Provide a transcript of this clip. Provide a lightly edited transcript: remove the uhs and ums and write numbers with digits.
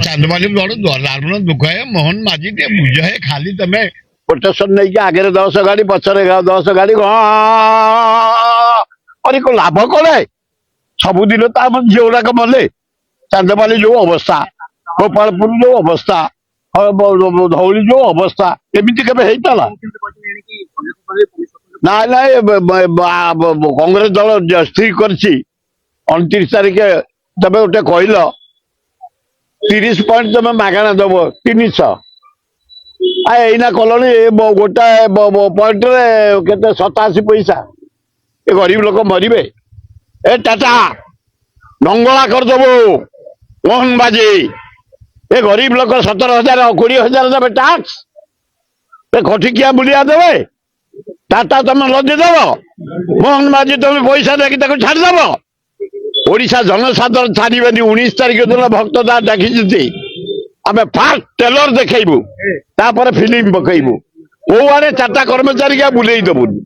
ଚାନ୍ଦବାଲି ବଡ ଦାରୁଣ ଦୁଃଖ ହେ ମୋହନ ମାଝି ଟିକେ ବୁଝ ହେ ଖାଲି ତମେ ପ୍ରୋଟେକ୍ସନ ନେଇକି ଆଗରେ 10 ଗାଡି ପଛରେ 10 ଗାଡି କରି ଲାଭ କରେ ସବୁଦିନ ତ ଆମ ଝିଅ ଗୁଡାକ ମଲେ ଚାନ୍ଦବାଲି ଯୋଉ ଅବସ୍ଥା ଗୋପାଳପୁର ଯୋଉ ଅବସ୍ଥା ଧଉଳି ଯୋଉ ଅବସ୍ଥା ଏମିତି କେବେ ହେଇଥିଲା ନାଇଁ ନାଇଁ କଂଗ୍ରେସ ଦଳ ସ୍ଥିର କରିଛି 29 ତାରିଖ ତମେ ଗୋଟେ କହିଲ 30 ପଏଣ୍ଟ ତମେ ମାଗଣା ଦବ 300 ଏଇନା କଲଣି ଗୋଟାଏ ପଏଣ୍ଟରେ କେତେ 87 ପଇସା ଏ ଗରିବ ଲୋକ ମରିବେ ଏ ଟାଟା ନଙ୍ଗଳା କରିଦବୁ ମୋହନ ମାଝି ଏ ଗରିବ ଲୋକ 17,000 20,000 ଦେବେ ଟ୍ୟାକ୍ସ ଏ ଖଟିକିଆ ବୁଲିଆ ଦେବେ ଟାଟା ତମେ ଲଦିଦବ ମୋହନ ମାଝି ତମେ ପଇସା ଦେଇକି ତାକୁ ଛାଡ଼ିଦବ ଓଡିଶା ଜନସାଧାରଣ ଛାଡ଼ିବେନି 19 ତାରିଖ ଦିନ ଭକ୍ତ ଡାକିଛନ୍ତି ଆମେ ଫାଷ୍ଟ ଟ୍ରେଲର ଦେଖେଇବୁ ତାପରେ ଫିଲ୍ମ ପକେଇବୁ କୋଉଆଡେ 4ଟା କର୍ମଚାରୀ ବୁଲେଇ ଦବୁନି।